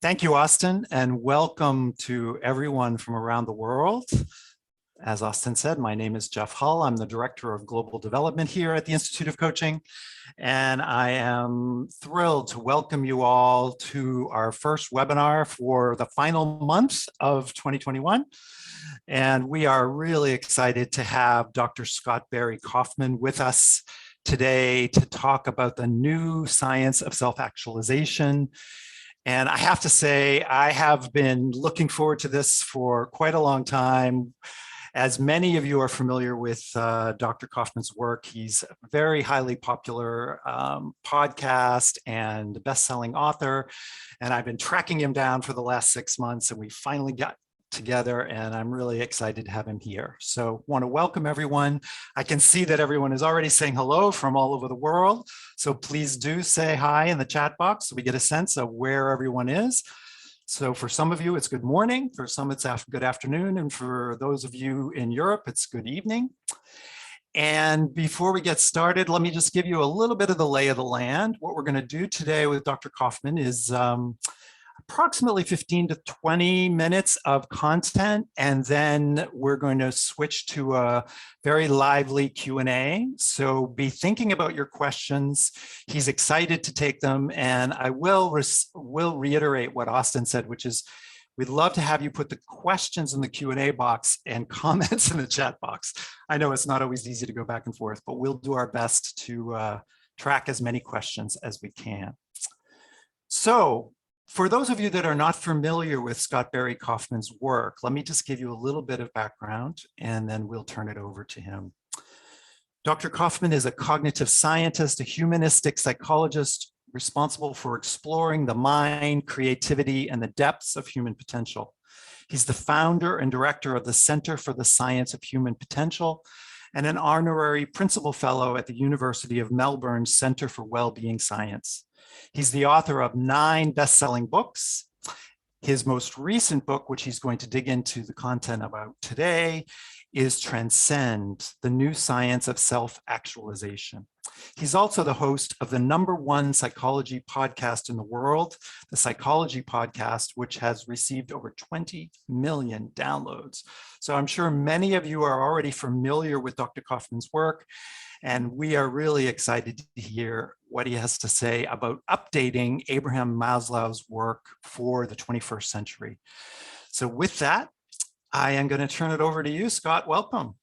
Thank you, Austin, and welcome to everyone from around the world. As Austin said, my name is Jeff Hull. I'm the Director of Global Development here at the Institute of Coaching, and I am thrilled to welcome you all to our first webinar for the final month of 2021. And we are really excited to have Dr. Scott Barry Kaufman with us today to talk about the new science of self-actualization. And I have to say, I have been looking forward to this for quite a long time. As many of you are familiar with Dr. Kaufman's work, he's a very highly popular podcast and best-selling author. And I've been tracking him down for the last 6 months, and we finally got together, and I'm really excited to have him here. So want to welcome everyone. I can see that everyone is already saying hello from all over the world. So please do say hi in the chat box so we get a sense of where everyone is. So for some of you, it's good morning. For some, it's good afternoon. And for those of you in Europe, it's good evening. And before we get started, let me just give you a little bit of the lay of the land. What we're going to do today with Dr. Kaufman is approximately 15 to 20 minutes of content, and then we're going to switch to a very lively Q&A. So be thinking about your questions. He's excited to take them, and I will reiterate what Austin said, which is we'd love to have you put the questions in the Q&A box and comments in the chat box. I know it's not always easy to go back and forth, but we'll do our best to track as many questions as we can. So, for those of you that are not familiar with Scott Barry Kaufman's work, let me just give you a little bit of background, and then we'll turn it over to him. Dr. Kaufman is a cognitive scientist, a humanistic psychologist responsible for exploring the mind, creativity, and the depths of human potential. He's the founder and director of the Center for the Science of Human Potential and an honorary principal fellow at the University of Melbourne's Center for Wellbeing Science. He's the author of 9 best-selling books. His most recent book, which he's going to dig into the content about today, is Transcend, the New Science of Self-actualization. He's also the host of the #1 psychology podcast in the world, the Psychology Podcast, which has received over 20 million downloads. So I'm sure many of you are already familiar with Dr. Kaufman's work, and we are really excited to hear what he has to say about updating Abraham Maslow's work for the 21st century. So with that, I am going to turn it over to you, Scott. Welcome.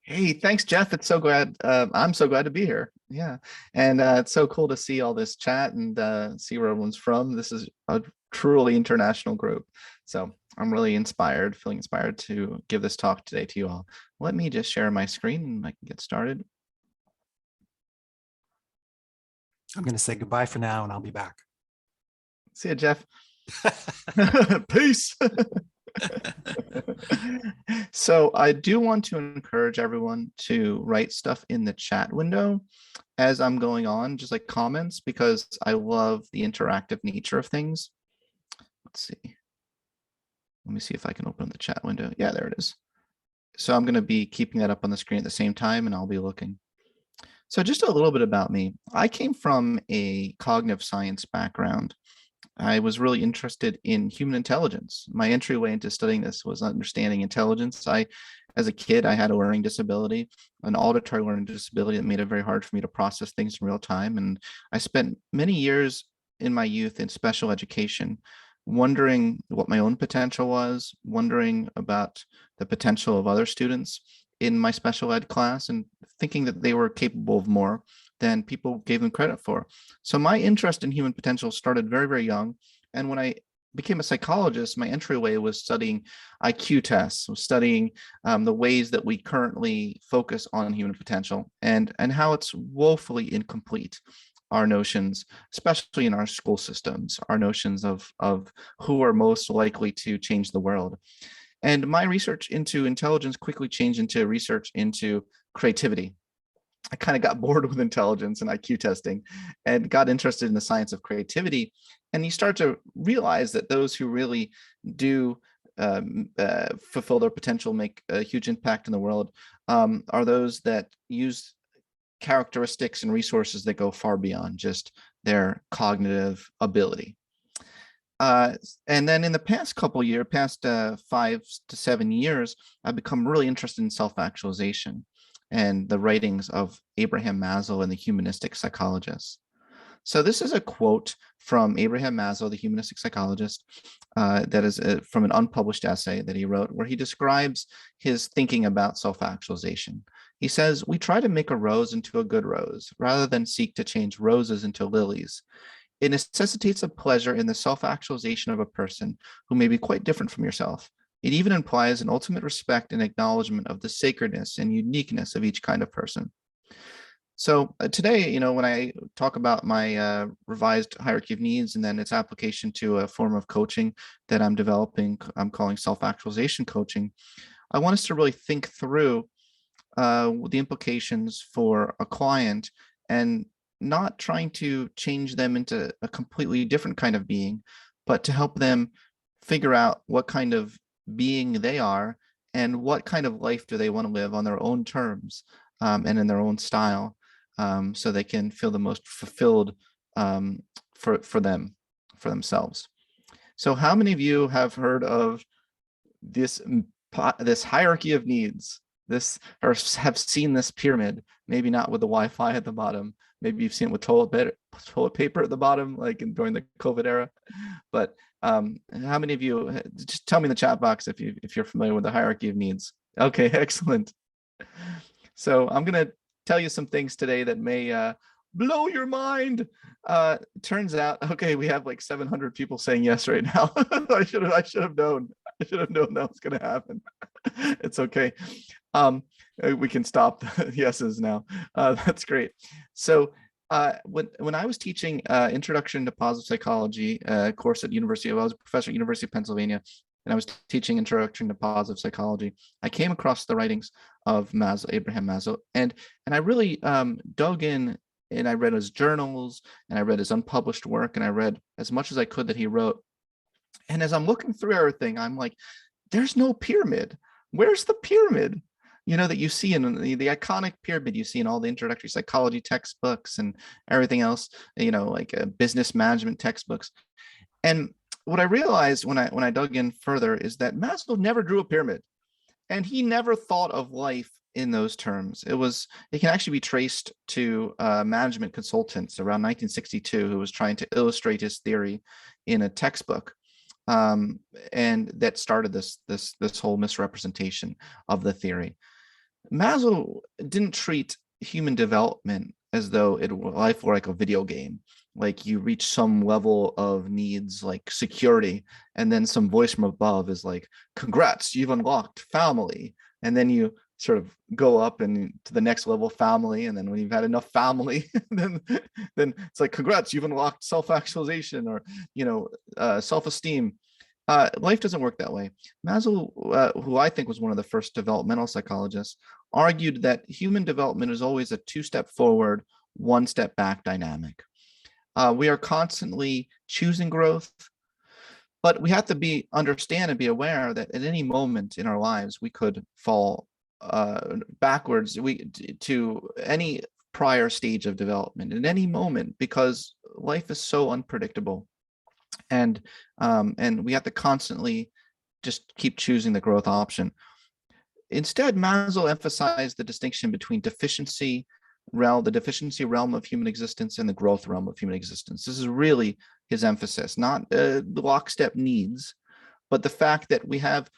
Hey, thanks, Jeff. It's so glad. I'm so glad to be here. Yeah. And it's so cool to see all this chat and see where everyone's from. This is a truly international group. So I'm really feeling inspired to give this talk today to you all. Let me just share my screen and I can get started. I'm going to say goodbye for now, and I'll be back. See you, Jeff. Peace. So I do want to encourage everyone to write stuff in the chat window as I'm going on, just like comments, because I love the interactive nature of things. Let's see. Let me see if I can open the chat window. Yeah, there it is. So I'm going to be keeping that up on the screen at the same time, and I'll be looking. So just a little bit about me. I came from a cognitive science background. I was really interested in human intelligence. My entryway into studying this was understanding intelligence. As a kid, I had a learning disability, an auditory learning disability that made it very hard for me to process things in real time. And I spent many years in my youth in special education, wondering what my own potential was, wondering about the potential of other students in my special ed class, and thinking that they were capable of more than people gave them credit for. So my interest in human potential started very, very young. And when I became a psychologist, my entryway was studying IQ tests, was studying the ways that we currently focus on human potential and how it's woefully incomplete. Our notions, especially in our school systems, our notions of who are most likely to change the world. And my research into intelligence quickly changed into research into creativity. I kind of got bored with intelligence and IQ testing and got interested in the science of creativity. And you start to realize that those who really do fulfill their potential, make a huge impact in the world, are those that use characteristics and resources that go far beyond just their cognitive ability. And then in the past couple years, past 5 to 7 years, I've become really interested in self-actualization and the writings of Abraham Maslow and the humanistic psychologists. So this is a quote from Abraham Maslow, the humanistic psychologist, that is from an unpublished essay that he wrote, where he describes his thinking about self-actualization. He says, "We try to make a rose into a good rose, rather than seek to change roses into lilies. It necessitates a pleasure in the self-actualization of a person who may be quite different from yourself. It even implies an ultimate respect and acknowledgement of the sacredness and uniqueness of each kind of person." So today, when I talk about my revised hierarchy of needs and then its application to a form of coaching that I'm developing, I'm calling self-actualization coaching, I want us to really think through the implications for a client and not trying to change them into a completely different kind of being, but to help them figure out what kind of being they are and what kind of life do they want to live on their own terms, and in their own style, so they can feel the most fulfilled, for themselves. So how many of you have heard of this hierarchy of needs, this, or have seen this pyramid? Maybe not with the Wi-Fi at the bottom. Maybe you've seen it with toilet paper at the bottom, like during the COVID era. But how many of you, just tell me in the chat box if you're familiar with the hierarchy of needs. Okay, excellent. So I'm going to tell you some things today that may blow your mind. Turns out, okay, we have like 700 people saying yes right now. I should have known. I should have known that was going to happen. It's okay. We can stop the yeses now. That's great. So when I was teaching Introduction to Positive Psychology course at I was a professor at University of Pennsylvania, and I was teaching Introduction to Positive Psychology, I came across the writings of Abraham Maslow, and I really dug in, and I read his journals, and I read his unpublished work, and I read as much as I could that he wrote. And as I'm looking through everything, I'm like, there's no pyramid. Where's the pyramid? That you see in the iconic pyramid you see in all the introductory psychology textbooks and everything else, like business management textbooks. And what I realized when I dug in further is that Maslow never drew a pyramid, and he never thought of life in those terms. It can actually be traced to management consultants around 1962 who was trying to illustrate his theory in a textbook, and that started this whole misrepresentation of the theory. Maslow didn't treat human development as though life were like a video game. Like you reach some level of needs like security, and then some voice from above is like, congrats, you've unlocked family. And then you sort of go up and to the next level, family. And then when you've had enough family, then it's like, congrats, you've unlocked self-actualization, or, self-esteem. Life doesn't work that way. Maslow, who I think was one of the first developmental psychologists, argued that human development is always a two-step forward, one-step back dynamic. We are constantly choosing growth, but we have to understand and be aware that at any moment in our lives, we could fall backwards to any prior stage of development at any moment, because life is so unpredictable. And we have to constantly just keep choosing the growth option. Instead, Maslow emphasized the distinction between the deficiency realm of human existence and the growth realm of human existence. This is really his emphasis, not the lockstep needs, but the fact that we have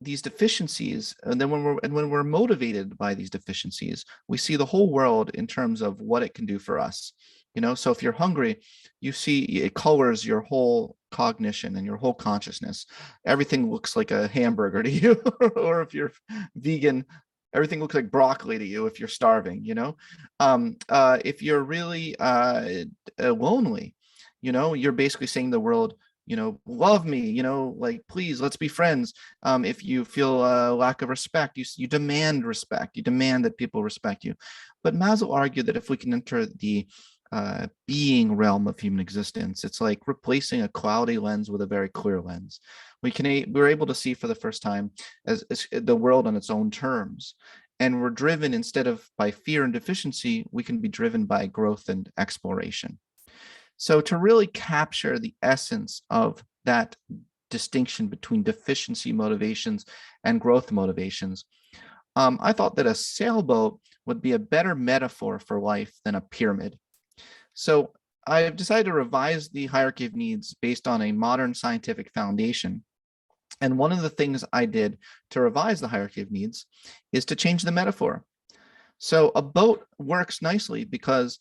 these deficiencies, and then when we're motivated by these deficiencies, we see the whole world in terms of what it can do for us. So if you're hungry, you see it colors your whole cognition and your whole consciousness. Everything looks like a hamburger to you. Or if you're vegan, everything looks like broccoli to you if you're starving. If you're really lonely, you're basically saying to the world, love me, like, please, let's be friends. If you feel a lack of respect, you demand respect. You demand that people respect you. But Maslow argued that if we can enter the being realm of human existence, it's like replacing a cloudy lens with a very clear lens. We're able to see for the first time as the world on its own terms, and we're driven, instead of by fear and deficiency, we can be driven by growth and exploration. So to really capture the essence of that distinction between deficiency motivations and growth motivations, I thought that a sailboat would be a better metaphor for life than a pyramid. So I've decided to revise the hierarchy of needs based on a modern scientific foundation. And one of the things I did to revise the hierarchy of needs is to change the metaphor. So a boat works nicely because,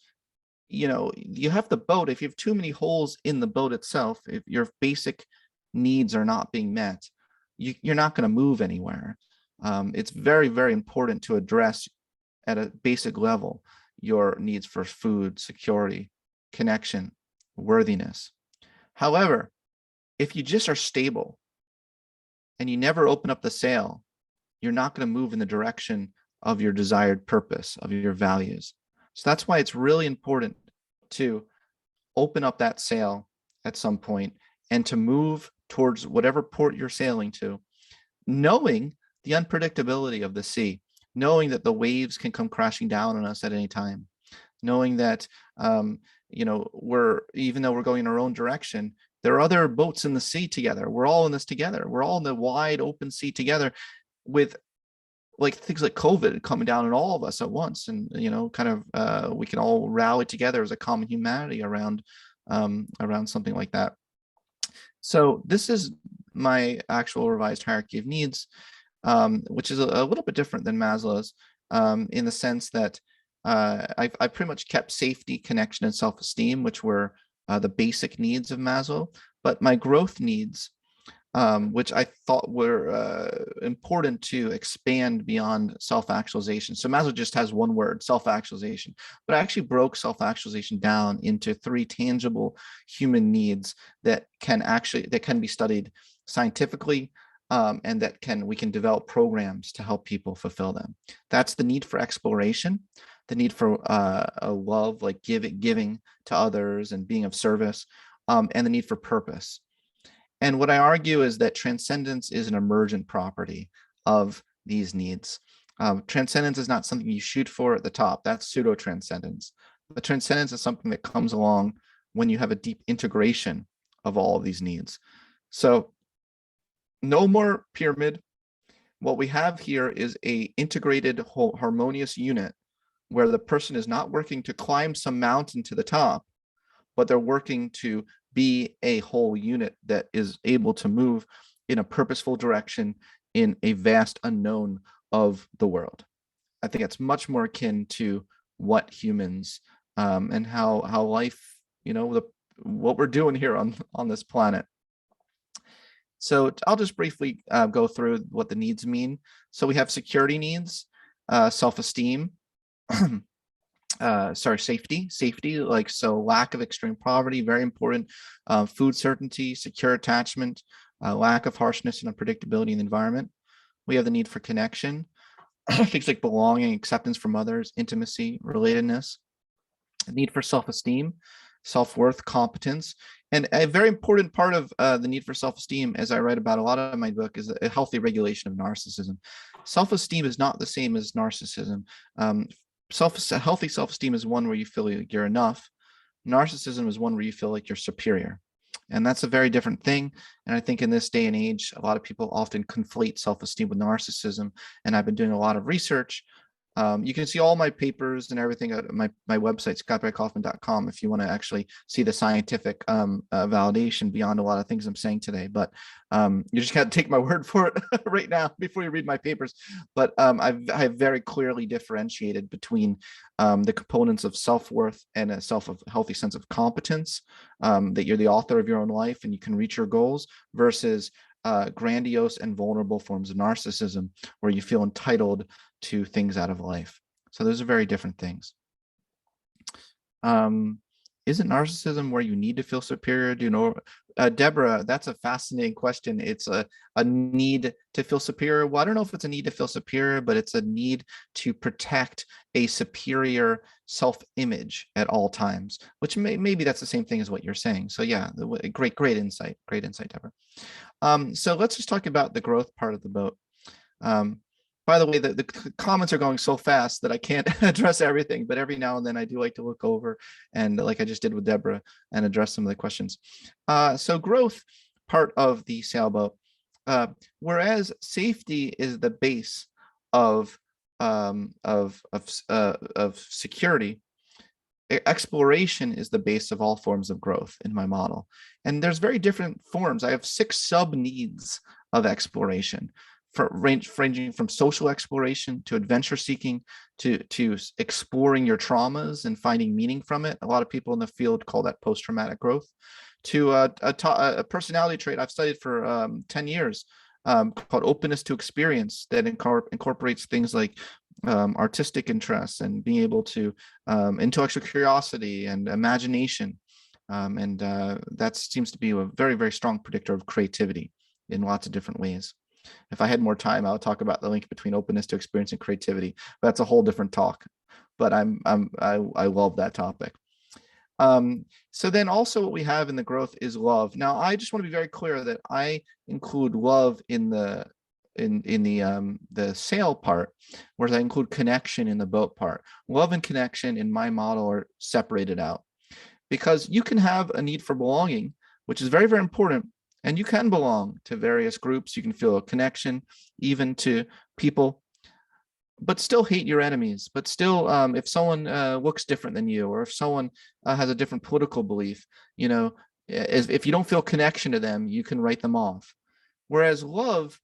you have the boat. If you have too many holes in the boat itself, if your basic needs are not being met, you're not going to move anywhere. It's very, very important to address at a basic level your needs for food, security, connection, worthiness. However, if you just are stable and you never open up the sail, you're not going to move in the direction of your desired purpose, of your values. So that's why it's really important to open up that sail at some point and to move towards whatever port you're sailing to, knowing the unpredictability of the sea, knowing that the waves can come crashing down on us at any time, knowing that, even though we're going in our own direction, there are other boats in the sea together. We're all in this together. We're all in the wide open sea together, with like things like COVID coming down on all of us at once. And, we can all rally together as a common humanity around something like that. So this is my actual revised hierarchy of needs, which is a little bit different than Maslow's, in the sense that I pretty much kept safety, connection, and self-esteem, which were the basic needs of Maslow, but my growth needs, which I thought were important to expand beyond self-actualization. So Maslow just has one word, self-actualization, but I actually broke self-actualization down into 3 tangible human needs that can be studied scientifically, and that we can develop programs to help people fulfill them. That's the need for exploration, the need for a love, like giving to others and being of service, and the need for purpose. And what I argue is that transcendence is an emergent property of these needs. Transcendence is not something you shoot for at the top. That's pseudo-transcendence. But transcendence is something that comes along when you have a deep integration of all of these needs. So no more pyramid. What we have here is a integrated, whole, harmonious unit where the person is not working to climb some mountain to the top, but they're working to be a whole unit that is able to move in a purposeful direction in a vast unknown of the world. I think it's much more akin to what humans and how life, what we're doing here on this planet. So I'll just briefly go through what the needs mean. So we have security needs, self-esteem, safety, like, so lack of extreme poverty, very important, food certainty, secure attachment, lack of harshness and unpredictability in the environment. We have the need for connection, things like belonging, acceptance from others, intimacy, relatedness, the need for self-esteem, self-worth, competence. And a very important part of the need for self-esteem, as I write about a lot of my book, is a healthy regulation of narcissism. Self-esteem is not the same as narcissism. Healthy self-esteem is one where you feel like you're enough. Narcissism is one where you feel like you're superior. And that's a very different thing. And I think in this day and age, a lot of people often conflate self-esteem with narcissism. And I've been doing a lot of research. You can see all my papers and everything at my website, barrykaufman.com, if you want to actually see the scientific validation beyond a lot of things I'm saying today. But you just got to take my word for it right now before you read my papers. But I've very clearly differentiated between the components of self-worth and a healthy sense of competence, that you're the author of your own life and you can reach your goals, versus grandiose and vulnerable forms of narcissism where you feel entitled to things out of life. So those are very different things. Isn't narcissism where you need to feel superior? Do you know, Deborah, that's a fascinating question. It's a need to feel superior. Well, I don't know if it's a need to feel superior, but it's a need to protect a superior self-image at all times, which maybe that's the same thing as what you're saying. So yeah, great insight, Deborah. So let's just talk about the growth part of the boat. By the way, the comments are going so fast that I can't address everything, but every now and then I do like to look over and, like I just did with Deborah, and address some of the questions. So growth, part of the sailboat. Whereas safety is the base of security, exploration is the base of all forms of growth in my model. And there's very different forms. I have 6 sub needs of exploration, ranging from social exploration to adventure seeking to exploring your traumas and finding meaning from it. A lot of people in the field call that post-traumatic growth. To a personality trait I've studied for 10 years, called openness to experience, that incorporates things like artistic interests and being able to intellectual curiosity and imagination. That seems to be a very, very strong predictor of creativity in lots of different ways. If I had more time, I would talk about the link between openness to experience and creativity. That's a whole different talk, but I love that topic. So then also what we have in the growth is love. Now, I just want to be very clear that I include love in the sail part, whereas I include connection in the boat part. Love and connection in my model are separated out, because you can have a need for belonging, which is very, very important. And you can belong to various groups. You can feel a connection even to people, but still hate your enemies. But still, if someone looks different than you, or if someone has a different political belief, if you don't feel connection to them, you can write them off. Whereas love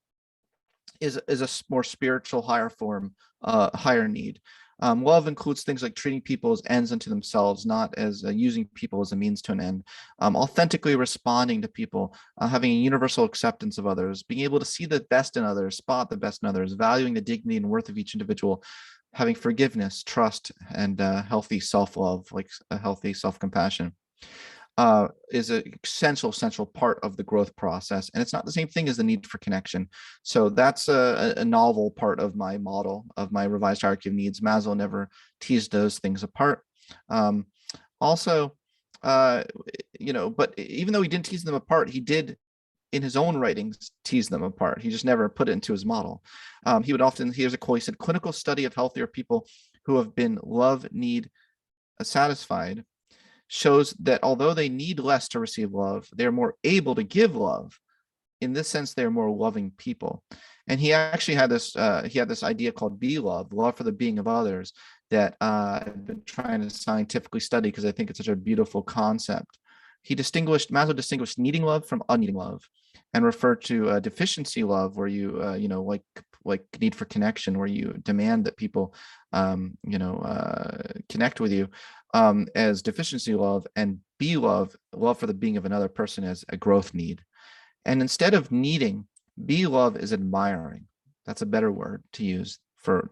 is a more spiritual, higher form, higher need. Love includes things like treating people as ends unto themselves, not as using people as a means to an end. Authentically responding to people, having a universal acceptance of others, being able to see the best in others, spot the best in others, valuing the dignity and worth of each individual, having forgiveness, trust, and healthy self-love, like a healthy self-compassion. Is an essential part of the growth process. And it's not the same thing as the need for connection. So that's a novel part of my model, of my revised hierarchy of needs. Maslow never teased those things apart. But even though he didn't tease them apart, he did in his own writings tease them apart. He just never put it into his model. Here's a quote, he said, clinical study of healthier people who have been love need satisfied shows that although they need less to receive love, they're more able to give love. In this sense, they're more loving people. And he actually had this idea called be love for the being of others, that I've been trying to scientifically study because I think it's such a beautiful concept. Maslow distinguished needing love from unneeding love, and referred to deficiency love, where you, like need for connection, where you demand that people, connect with you, as deficiency love, and be love for the being of another person, as a growth need. And instead of needing, be love is admiring. That's a better word to use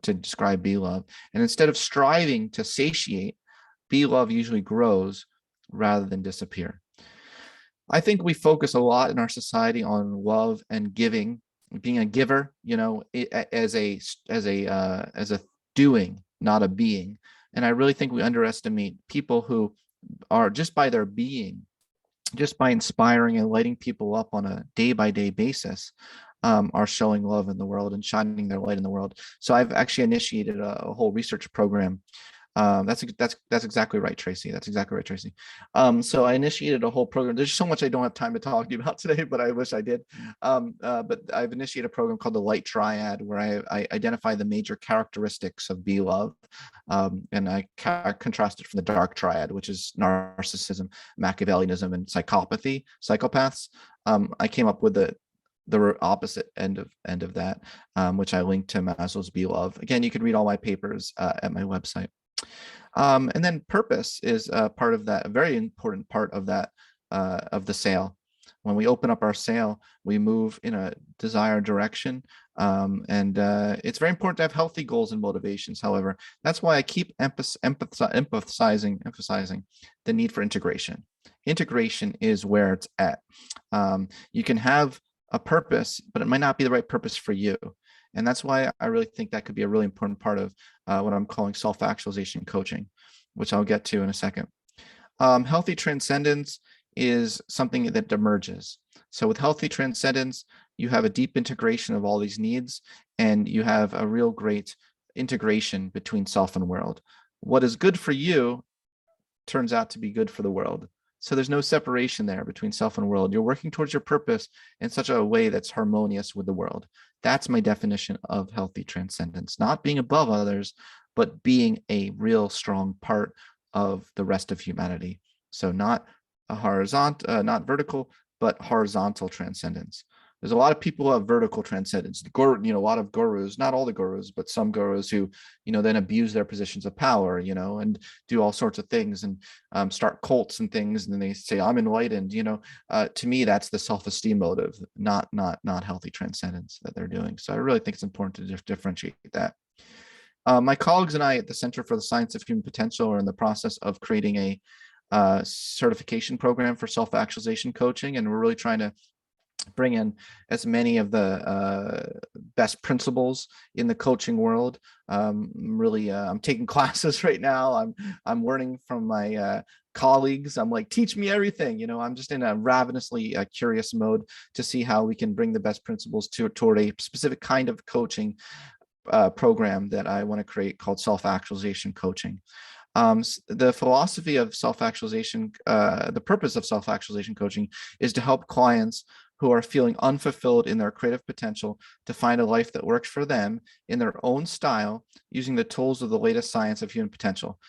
to describe be love. And instead of striving to satiate, be love usually grows rather than disappear. I think we focus a lot in our society on love and giving, being a giver, as a doing, not a being. And I really think we underestimate people who are, just by their being, just by inspiring and lighting people up on a day-by-day basis, are showing love in the world and shining their light in the world. So I've actually initiated a whole research program. That's exactly right, Tracy. That's exactly right, Tracy. So I initiated a whole program. There's so much I don't have time to talk to you about today, but I wish I did. But I've initiated a program called the Light Triad, where I identify the major characteristics of be love, and I contrast it from the Dark Triad, which is narcissism, Machiavellianism, and psychopathy, psychopaths. I came up with the opposite end of that, which I linked to Maslow's Be Love. Again, you can read all my papers at my website. And then purpose is part of that, a very important part of that, of the sail. When we open up our sail, we move in a desired direction. And it's very important to have healthy goals and motivations. However, that's why I keep emphasizing the need for integration. Integration is where it's at. You can have a purpose, but it might not be the right purpose for you. And that's why I really think that could be a really important part of what I'm calling self-actualization coaching, which I'll get to in a second. Healthy transcendence is something that emerges. So with healthy transcendence, you have a deep integration of all these needs, and you have a real great integration between self and world. What is good for you turns out to be good for the world. So there's no separation there between self and world. You're working towards your purpose in such a way that's harmonious with the world. That's my definition of healthy transcendence, not being above others, but being a real strong part of the rest of humanity. So not a horizontal, not vertical, but horizontal transcendence. There's a lot of people who have vertical transcendence. A lot of gurus, not all the gurus, but some gurus who, then abuse their positions of power, and do all sorts of things and start cults and things. And then they say, I'm enlightened, to me, that's the self-esteem motive, not healthy transcendence that they're doing. So I really think it's important to differentiate that. My colleagues and I at the Center for the Science of Human Potential are in the process of creating a certification program for self-actualization coaching. And we're really trying to bring in as many of the best principles in the coaching world. I'm taking classes right now. I'm learning from my colleagues. I'm like, teach me everything. I'm just in a ravenously curious mode to see how we can bring the best principles toward a specific kind of coaching program that I want to create called self-actualization coaching. The philosophy of self-actualization, the purpose of self-actualization coaching is to help clients who are feeling unfulfilled in their creative potential to find a life that works for them in their own style, using the tools of the latest science of human potential.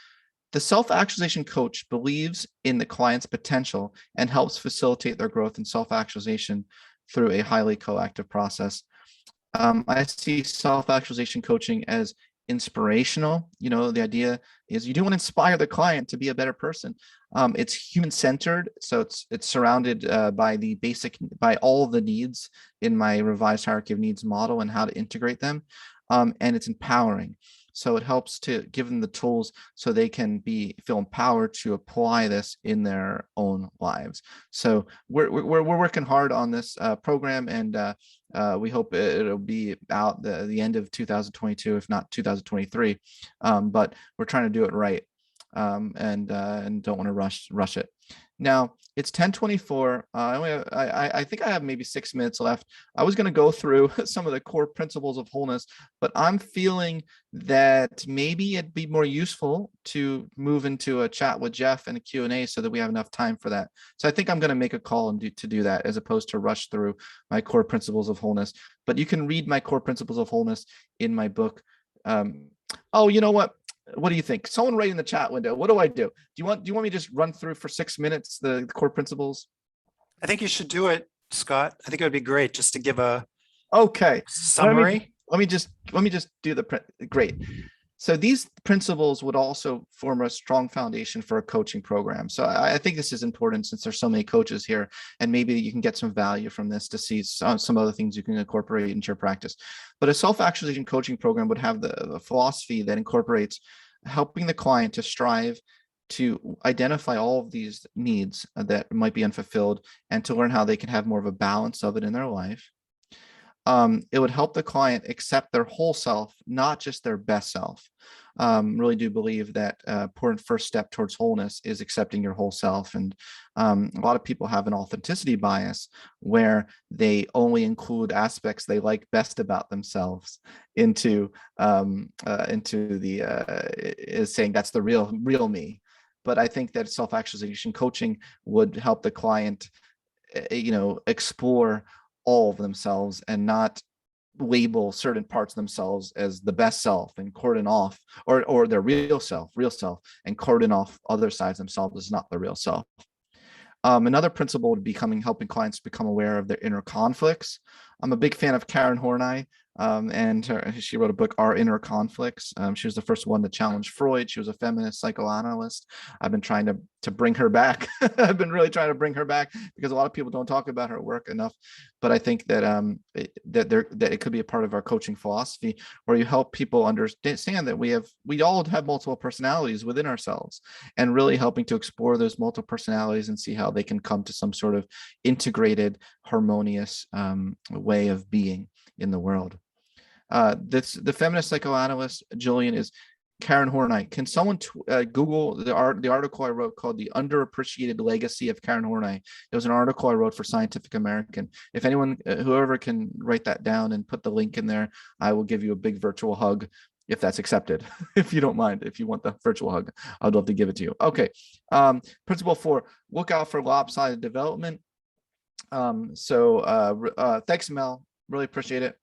The self-actualization coach believes in the client's potential and helps facilitate their growth in self-actualization through a highly coactive process. I see self-actualization coaching as inspirational. The idea is you do want to inspire the client to be a better person. It's human-centered, so it's surrounded by all the needs in my revised hierarchy of needs model and how to integrate them, and it's empowering. So it helps to give them the tools so they can feel empowered to apply this in their own lives. So we're working hard on this program, and we hope it'll be out the end of 2022, if not 2023. But we're trying to do it right, and don't want to rush it. Now it's 10:24. I think I have maybe 6 minutes left. I was going to go through some of the core principles of wholeness, but I'm feeling that maybe it'd be more useful to move into a chat with Jeff and a Q&A so that we have enough time for that. So I think I'm going to make a call and do that, as opposed to rush through my core principles of wholeness. But you can read my core principles of wholeness in my book. Oh, you know what? What do you think? Someone write in the chat window. What do I do? Do you want me to just run through for 6 minutes the core principles? I think you should do it, Scott. I think it would be great just to give a summary. Let me just do great. So these principles would also form a strong foundation for a coaching program. So I think this is important since there's so many coaches here, and maybe you can get some value from this to see some other things you can incorporate into your practice. But a self-actualization coaching program would have the philosophy that incorporates helping the client to strive to identify all of these needs that might be unfulfilled and to learn how they can have more of a balance of it in their life. It would help the client accept their whole self, not just their best self. Really do believe that important first step towards wholeness is accepting your whole self. And a lot of people have an authenticity bias where they only include aspects they like best about themselves into is saying that's the real me. But I think that self-actualization coaching would help the client, explore all of themselves and not label certain parts of themselves as the best self and cordon off, or their real self, and cordon off other sides of themselves as not the real self. Another principle would be helping clients become aware of their inner conflicts. I'm a big fan of Karen Horney, and she wrote a book, Our Inner Conflicts. She was the first one to challenge Freud. She was a feminist psychoanalyst. I've been trying to bring her back. I've been really trying to bring her back because a lot of people don't talk about her work enough. But I think that that it could be a part of our coaching philosophy, where you help people understand that we all have multiple personalities within ourselves, and really helping to explore those multiple personalities and see how they can come to some sort of integrated, harmonious way of being in the world. The feminist psychoanalyst Jillian is Karen Horney. Can someone Google the article I wrote called "The Underappreciated Legacy of Karen Horney"? It was an article I wrote for Scientific American. If anyone, whoever can write that down and put the link in there, I will give you a big virtual hug if that's accepted, if you don't mind, if you want the virtual hug, I'd love to give it to you. Okay. Principle 4, look out for lopsided development. Thanks, Mel. Really appreciate it.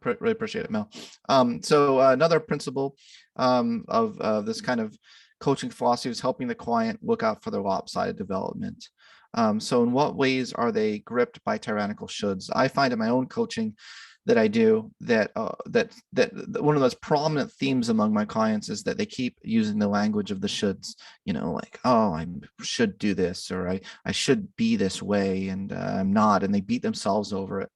Really appreciate it, Mel. Another principle of this kind of coaching philosophy is helping the client look out for their lopsided development. So in what ways are they gripped by tyrannical shoulds? I find in my own coaching that I do that one of those prominent themes among my clients is that they keep using the language of the shoulds, like, oh, I should do this, or I should be this way, and I'm not, and they beat themselves over it.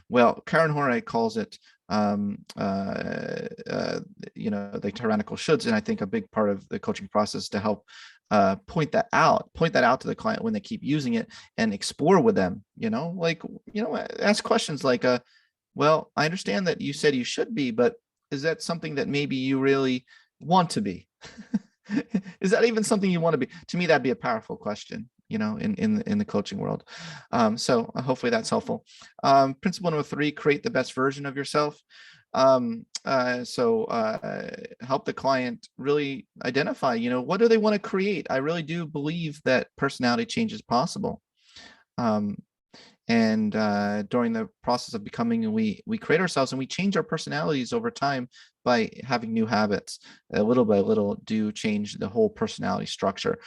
Well, Karen Horney calls it the tyrannical shoulds, and I think a big part of the coaching process to help point that out to the client when they keep using it, and explore with them, ask questions like, well, I understand that you said you should be, but is that something that maybe you really want to be? Is that even something you want to be? To me, that'd be a powerful question, in the coaching world. So hopefully that's helpful. Principle number 3, create the best version of yourself. Help the client really identify, what do they want to create? I really do believe that personality change is possible. And during the process of becoming, we create ourselves, and we change our personalities over time by having new habits. Little by little do change the whole personality structure.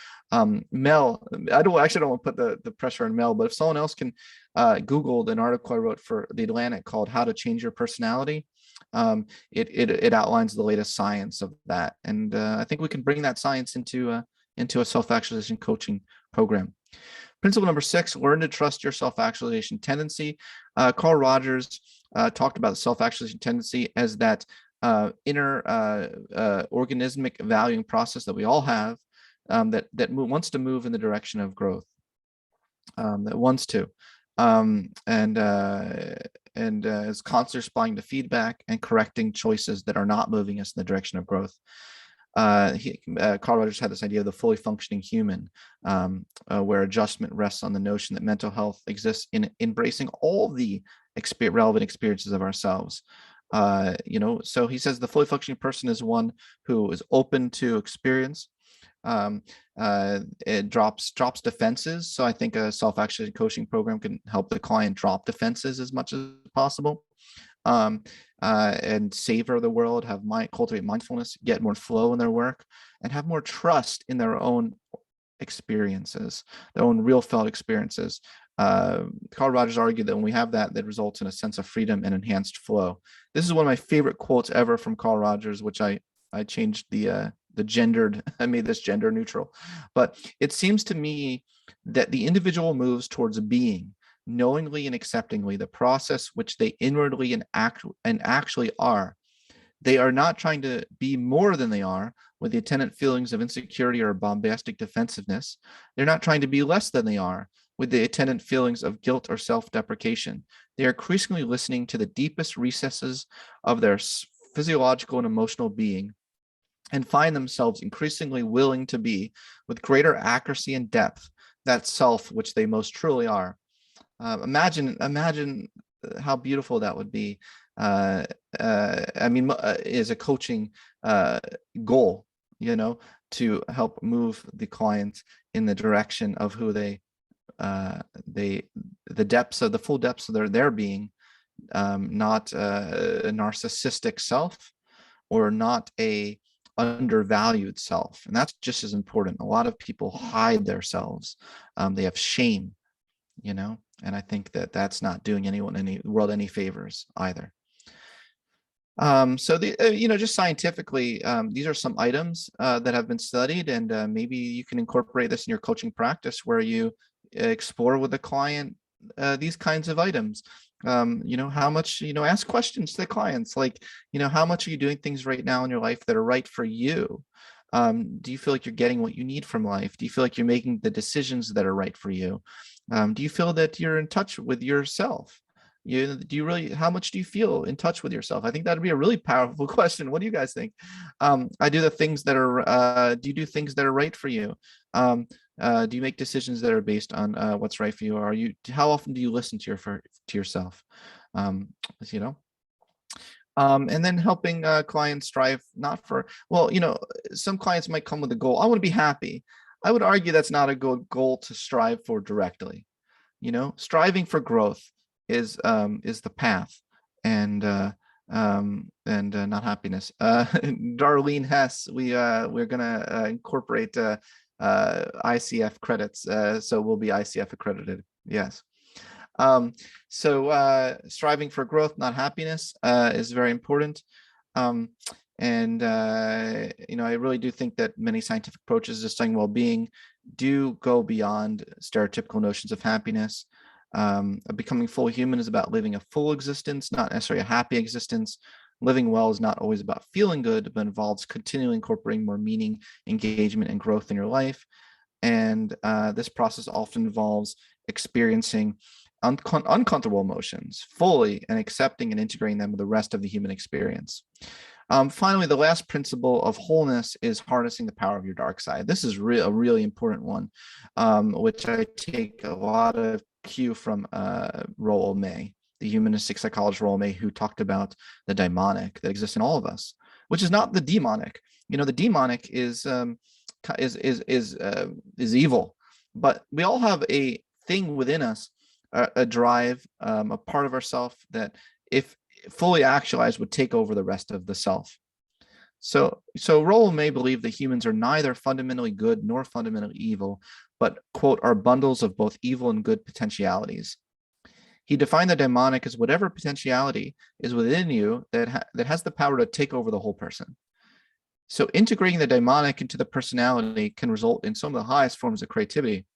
Mel, I don't want to put the pressure on Mel, but if someone else can Google an article I wrote for The Atlantic called How to Change Your Personality. It outlines the latest science of that. And I think we can bring that science into a self-actualization coaching program. Principle number 6, learn to trust your self-actualization tendency. Carl Rogers talked about the self-actualization tendency as that inner organismic valuing process that we all have, that wants to move in the direction of growth, that wants to, and is constantly responding to feedback and correcting choices that are not moving us in the direction of growth. Carl Rogers had this idea of the fully functioning human, where adjustment rests on the notion that mental health exists in embracing all the relevant experiences of ourselves. So he says the fully functioning person is one who is open to experience. It drops defenses. So I think a self-actualization coaching program can help the client drop defenses as much as possible. And savor the world, cultivate mindfulness, get more flow in their work, and have more trust in their own experiences, their own real felt experiences. Carl Rogers argued that when we have that results in a sense of freedom and enhanced flow. This is one of my favorite quotes ever from Carl Rogers, which I changed the gendered, I made this gender neutral. But it seems to me that the individual moves towards being, knowingly and acceptingly, the process which they inwardly and actually are. They are not trying to be more than they are with the attendant feelings of insecurity or bombastic defensiveness. They're not trying to be less than they are with the attendant feelings of guilt or self-deprecation. They are increasingly listening to the deepest recesses of their physiological and emotional being, and find themselves increasingly willing to be, with greater accuracy and depth, that self which they most truly are. Imagine how beautiful that would be. Is a coaching goal, to help move the client in the direction of who the full depths of their being, not a narcissistic self, or not a undervalued self. And that's just as important. A lot of people hide their selves. They have shame, and I think that that's not doing anyone the world any favors either. Just scientifically, these are some items that have been studied, and maybe you can incorporate this in your coaching practice, where you explore with the client these kinds of items. How much, ask questions to the clients, like, how much are you doing things right now in your life that are right for you? Do you feel like you're getting what you need from life? Do you feel like you're making the decisions that are right for you? Do you feel that you're in touch with yourself? How much do you feel in touch with yourself? I think that'd be a really powerful question. What do you guys think? I do the things that are, do you do things that are right for you? Do you make decisions that are based on what's right for you? How often do you listen to yourself? And then helping clients strive not for, well, some clients might come with a goal. I want to be happy. I would argue that's not a good goal to strive for directly. Striving for growth is the path, and not happiness. Darlene Hess, we're gonna incorporate ICF credits, so we'll be ICF accredited. Yes. Striving for growth, not happiness, is very important. I really do think that many scientific approaches to studying well-being do go beyond stereotypical notions of happiness. Becoming full human is about living a full existence, not necessarily a happy existence. Living well is not always about feeling good, but involves continually incorporating more meaning, engagement, and growth in your life. And this process often involves experiencing uncomfortable emotions fully and accepting and integrating them with the rest of the human experience. Finally, the last principle of wholeness is harnessing the power of your dark side. This is a really important one, which I take a lot of cue from Roald May, the humanistic psychologist Roald May, who talked about the daimonic that exists in all of us, which is not the demonic. The demonic is evil, but we all have a thing within us, a drive, a part of ourself that, if fully actualized, would take over the rest of the self. So Roald May believed that humans are neither fundamentally good nor fundamentally evil, but, quote, are bundles of both evil and good potentialities. He defined the demonic as whatever potentiality is within you that has the power to take over the whole person. So integrating the demonic into the personality can result in some of the highest forms of creativity.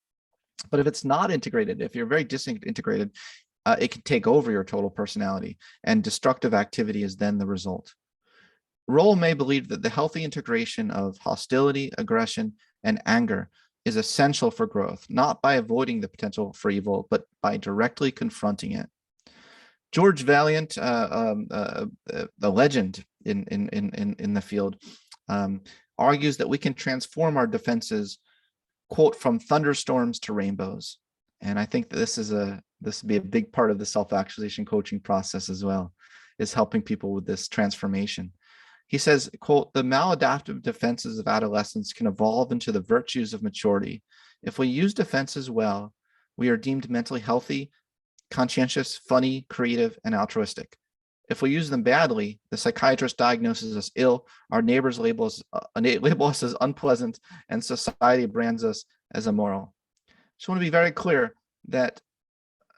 But if it's not integrated, if you're very disintegrated, it can take over your total personality, and destructive activity is then the result. Roald May believed that the healthy integration of hostility, aggression, and anger is essential for growth, not by avoiding the potential for evil, but by directly confronting it. George Valiant, the legend in the field, argues that we can transform our defenses, quote, from thunderstorms to rainbows. And I think that this would be a big part of the self-actualization coaching process as well, is helping people with this transformation. He says, quote, the maladaptive defenses of adolescence can evolve into the virtues of maturity. If we use defenses well, we are deemed mentally healthy, conscientious, funny, creative, and altruistic. If we use them badly, the psychiatrist diagnoses us ill, our neighbors label us as unpleasant, and society brands us as immoral. Just want to be very clear that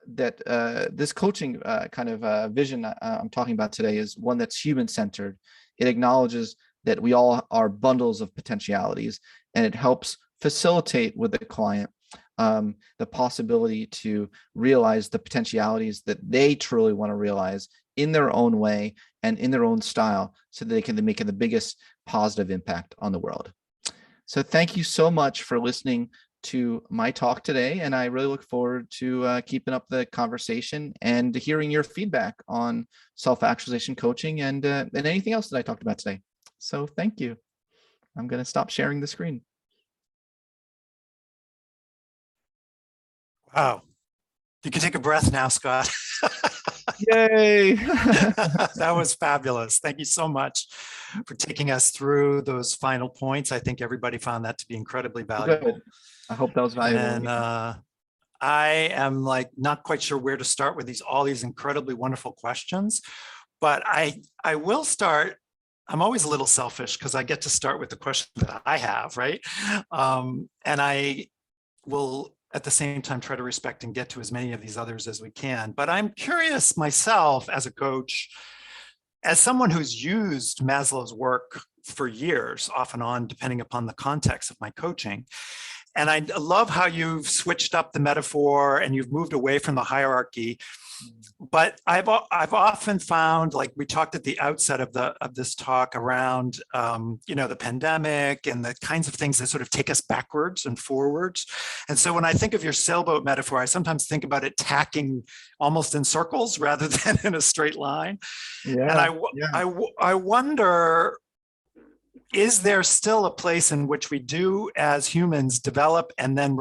this coaching kind of vision I'm talking about today is one that's human-centered. It acknowledges that we all are bundles of potentialities, and it helps facilitate with the client the possibility to realize the potentialities that they truly want to realize in their own way and in their own style, so that they can make the biggest positive impact on the world. So thank you so much for listening to my talk today, and I really look forward to keeping up the conversation and hearing your feedback on self-actualization coaching and anything else that I talked about today. So thank you. I'm going to stop sharing the screen. Wow. You can take a breath now, Scott. Yay. That was fabulous. Thank you so much for taking us through those final points. I think everybody found that to be incredibly valuable. Good. I hope that was valuable. And I am not quite sure where to start with all these incredibly wonderful questions, but I will start. I'm always a little selfish because I get to start with the question that I have, right? And I will at the same time try to respect and get to as many of these others as we can. But I'm curious myself as a coach, as someone who's used Maslow's work for years, off and on, depending upon the context of my coaching. And I love how you've switched up the metaphor and you've moved away from the hierarchy. But I've often found, like we talked at the outset of this talk around, the pandemic and the kinds of things that sort of take us backwards and forwards. And so when I think of your sailboat metaphor, I sometimes think about it tacking almost in circles rather than in a straight line. Yeah, and I wonder, is there still a place in which we do as humans develop and then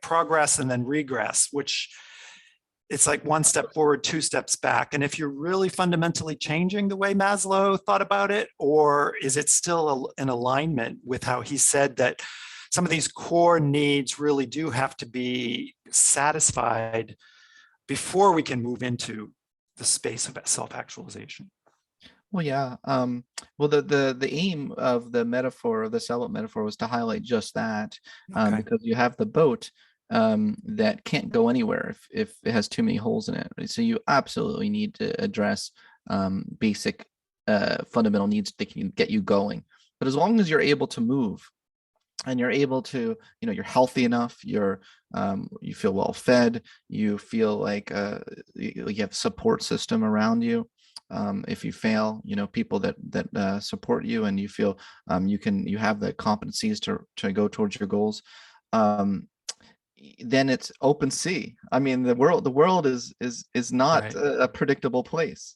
progress and then regress, which it's like one step forward, two steps back. And if you're really fundamentally changing the way Maslow thought about it, or is it still in alignment with how he said that some of these core needs really do have to be satisfied before we can move into the space of self-actualization? Well, yeah. Well, the aim of the metaphor, of the sailboat metaphor, was to highlight just that, Okay. because you have the boat that can't go anywhere if it has too many holes in it. Right? So you absolutely need to address basic fundamental needs that can get you going. But as long as you're able to move, and you're able to, you're healthy enough, you feel well fed, you feel like you have a support system around you. If you fail, people that support you, and you feel you have the competencies to go towards your goals. Then it's open sea. I mean, the world is not Right. a predictable place,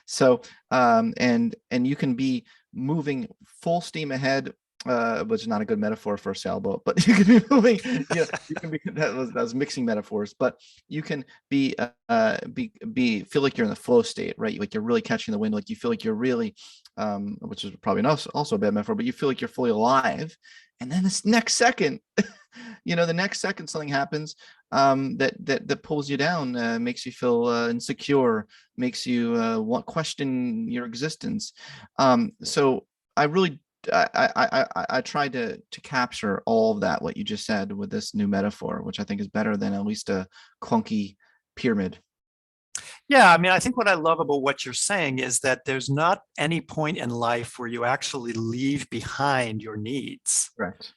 So and you can be moving full steam ahead, which is not a good metaphor for a sailboat, but you can be moving, you can be, that was mixing metaphors, but you can be feel like you're in the flow state, right? Like you're really catching the wind, like you feel like you're really, which is probably also a bad metaphor, but you feel like you're fully alive. And then this next second, the next second something happens that pulls you down, makes you feel insecure, makes you question your existence. So I really I tried to capture all of that, what you just said, with this new metaphor, which I think is better than at least a clunky pyramid. Yeah, I mean, I think what I love about what you're saying is that there's not any point in life where you actually leave behind your needs. Correct.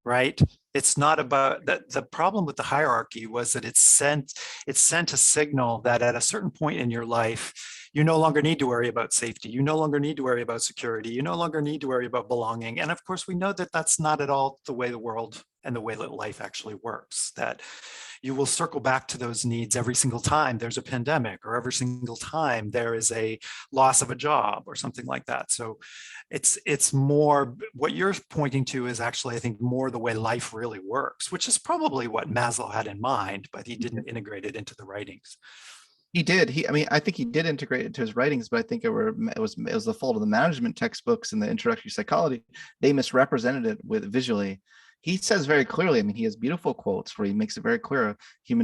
Right? It's not about that. The problem with the hierarchy was that it sent a signal that at a certain point in your life, you no longer need to worry about safety. You no longer need to worry about security. You no longer need to worry about belonging. And of course, we know that that's not at all the way the world and the way that life actually works, that you will circle back to those needs every single time there's a pandemic, or every single time there is a loss of a job or something like that. So it's more what you're pointing to is actually, I think, more the way life really works, which is probably what Maslow had in mind, but he didn't integrate it into the writings. He did. I mean, I think he did integrate it into his writings, but I think it was the fault of the management textbooks and the introductory psychology. They misrepresented it with visually. He says very clearly, I mean, he has beautiful quotes where he makes it very clear. He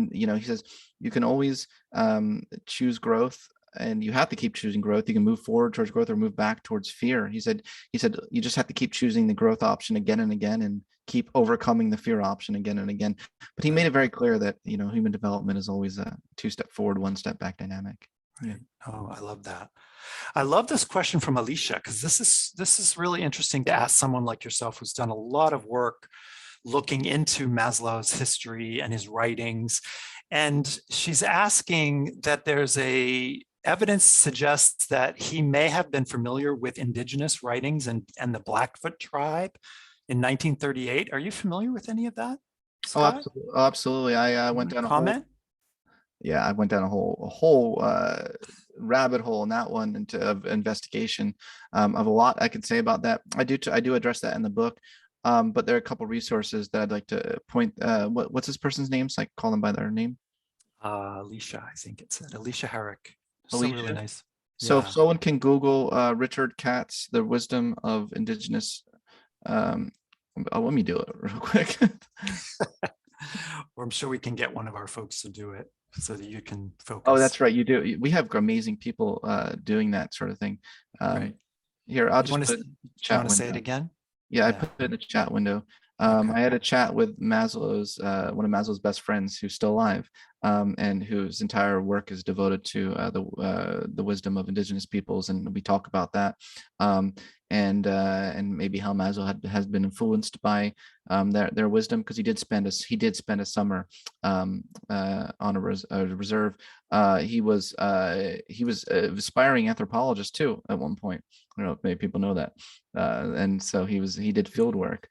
says, you can always choose growth, and you have to keep choosing growth. You can move forward towards growth or move back towards fear. He said, you just have to keep choosing the growth option again and again, and keep overcoming the fear option again and again. But he made it very clear that, human development is always a 2-step forward, 1-step back dynamic. Right. Oh, I love that. I love this question from Alicia, because this is really interesting to ask someone like yourself who's done a lot of work looking into Maslow's history and his writings. And she's asking that there's evidence suggests that he may have been familiar with indigenous writings and the Blackfoot tribe in 1938. Are you familiar with any of that, Oh, Scott? absolutely. I went down a whole, Comment? yeah, I went down a whole rabbit hole in that one of investigation, of a lot I could say about that. I do address that in the book, but there are a couple resources that I'd like to point. What's this person's name? So I call them by their name. Alicia, I think it said Alicia Herrick. So really Alicia. nice. So if Yeah. someone can Google Richard Katz, The Wisdom of Indigenous. Let me do it real quick. Or I'm sure we can get one of our folks to do it so that you can focus. Oh, that's right. You do. We have amazing people doing that sort of thing. Right. Here, I'll You just want put to, chat window. say it again? Yeah, I put it in the chat window. Okay. I had a chat with Maslow's one of Maslow's best friends who's still alive, and whose entire work is devoted to the wisdom of indigenous peoples, and we talk about that, and maybe how Maslow has been influenced by their wisdom, because he did spend a summer on a reserve. He was an aspiring anthropologist too at one point. I don't know if many people know that, and so he did field work,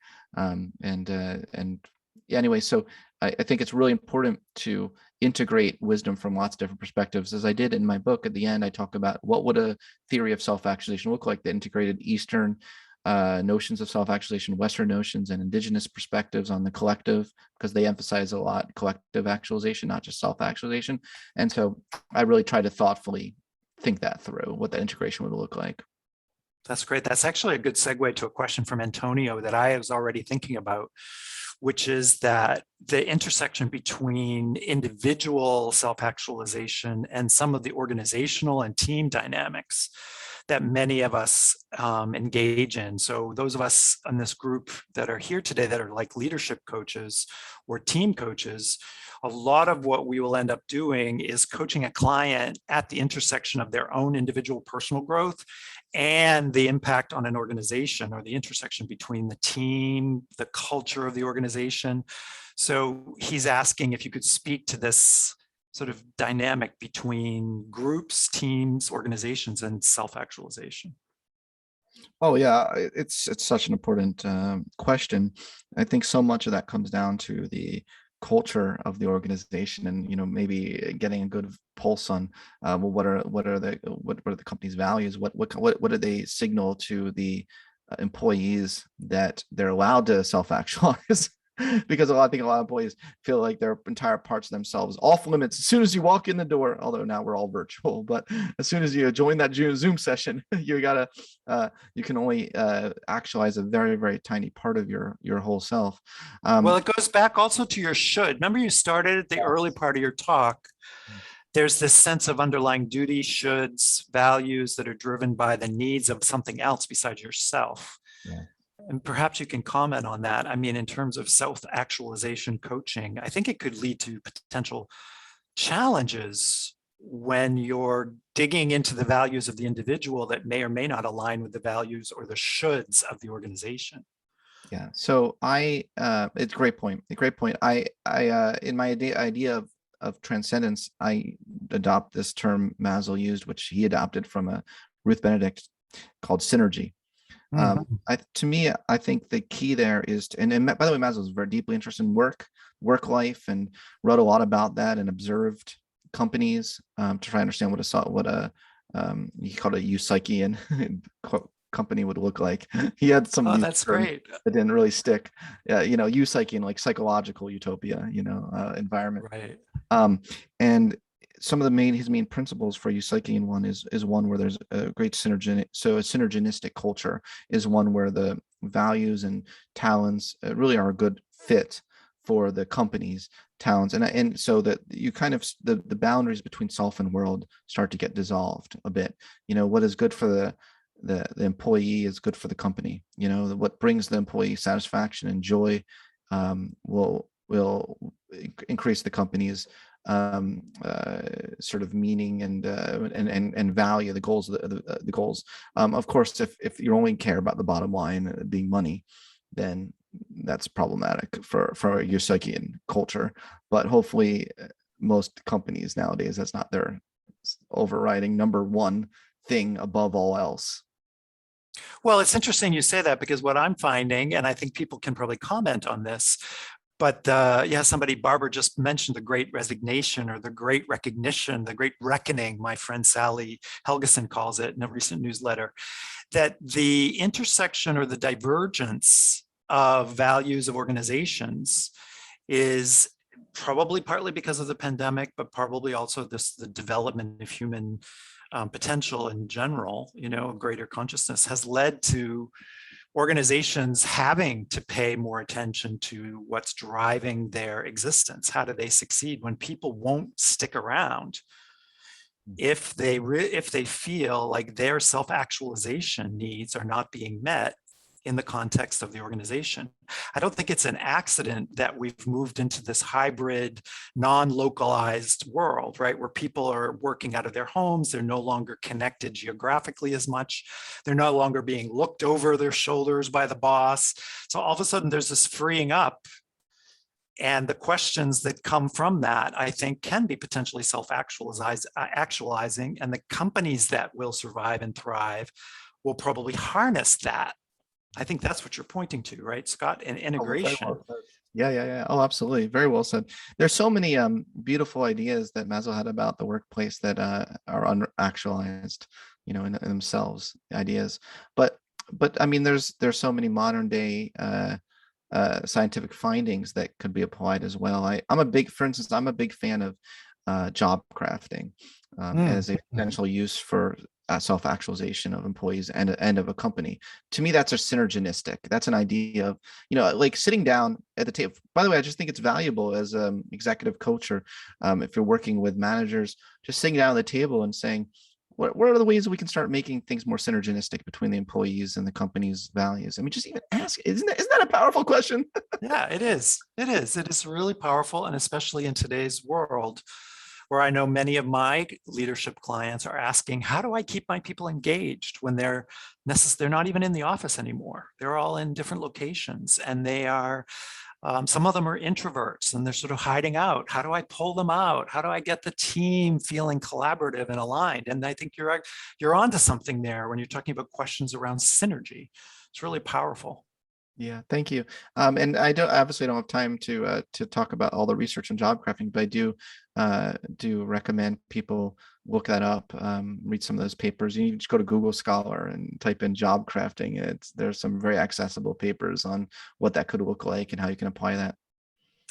anyway. So I think it's really important to integrate wisdom from lots of different perspectives. As I did in my book, at the end, I talk about what would a theory of self-actualization look like that integrated Eastern notions of self-actualization, Western notions and indigenous perspectives on the collective, because they emphasize a lot collective actualization, not just self-actualization. And so I really try to thoughtfully think that through, what that integration would look like. That's great. That's actually a good segue to a question from Antonio that I was already thinking about, which is that the intersection between individual self-actualization and some of the organizational and team dynamics that many of us engage in. So those of us in this group that are here today that are like leadership coaches or team coaches, a lot of what we will end up doing is coaching a client at the intersection of their own individual personal growth and the impact on an organization, or the intersection between the team, the culture of the organization. So he's asking if you could speak to this sort of dynamic between groups, teams, organizations, and self-actualization. Oh yeah, it's such an important question. I think so much of that comes down to the culture of the organization, and maybe getting a good pulse on well, what are the company's values, what do they signal to the employees that they're allowed to self-actualize. Because I think a lot of employees feel like their entire parts of themselves off limits as soon as you walk in the door, although now we're all virtual, but as soon as you join that Zoom session, you can only actualize a very, very tiny part of your whole self. Well, it goes back also to your should. Remember, you started at the early part of your talk. There's this sense of underlying duty, shoulds, values that are driven by the needs of something else besides yourself. Yeah. And perhaps you can comment on that. I mean, in terms of self-actualization coaching, I think it could lead to potential challenges when you're digging into the values of the individual that may or may not align with the values or the shoulds of the organization. Yeah. So it's a great point. A great point. In my idea of transcendence, I adopt this term Maslow used, which he adopted from Ruth Benedict, called synergy. To me, I think the key there is and by the way, Maslow is very deeply interested in work life, and wrote a lot about that, and observed companies to try to understand what a he called a euphysician company would look like. He had some of these That's terms great. that didn't really stick. Euphysician, like psychological utopia, environment. Right. And some of his main principles for euphysician one is one where there's a great synergy. So a synergistic culture is one where the values and talents really are a good fit for the company's talents, and so that you kind of the boundaries between self and world start to get dissolved a bit. What is good for the employee is good for the company. What brings the employee satisfaction and joy will increase the company's sort of meaning and value, the goals, the goals. Of course, if you only care about the bottom line being money, then that's problematic for your psychian culture. But hopefully most companies nowadays, that's not their overriding number one thing above all else. Well, it's interesting you say that, because what I'm finding, and I think people can probably comment on this, but Barbara just mentioned the great resignation, or the great recognition, the great reckoning, my friend Sally Helgeson calls it in a recent newsletter, that the intersection or the divergence of values of organizations is probably partly because of the pandemic, but probably also the development of human potential in general, greater consciousness, has led to organizations having to pay more attention to what's driving their existence. How do they succeed when people won't stick around if they feel like their self-actualization needs are not being met in the context of the organization? I don't think it's an accident that we've moved into this hybrid, non-localized world, right? Where people are working out of their homes. They're no longer connected geographically as much. They're no longer being looked over their shoulders by the boss. So all of a sudden there's this freeing up. And the questions that come from that, I think, can be potentially self-actualizing. And the companies that will survive and thrive will probably harness that. I think that's what you're pointing to, right, Scott? And integration. Oh, yeah. Oh, absolutely. Very well said. There's so many beautiful ideas that Maslow had about the workplace that are unactualized, in themselves, ideas. But but I mean, there's so many modern day scientific findings that could be applied as well. For instance, I'm a big fan of job crafting Mm, as a potential use for self-actualization of employees and of a company. To me, that's a synergistic. That's an idea of, like sitting down at the table. By the way, I just think it's valuable as executive coach, or if you're working with managers, just sitting down at the table and saying, what are the ways that we can start making things more synergistic between the employees and the company's values? I mean, just even ask, isn't that a powerful question? yeah, it is. It is. It is really powerful. And especially in today's world, where I know many of my leadership clients are asking, how do I keep my people engaged when they're not even in the office anymore? They're all in different locations, and they are, some of them are introverts and they're sort of hiding out. How do I pull them out? How do I get the team feeling collaborative and aligned? And I think you're onto something there when you're talking about questions around synergy. It's really powerful. Yeah, thank you. And I obviously don't have time to talk about all the research on job crafting, but I do recommend people look that up, read some of those papers. You can just go to Google Scholar and type in job crafting. There's some very accessible papers on what that could look like and how you can apply that.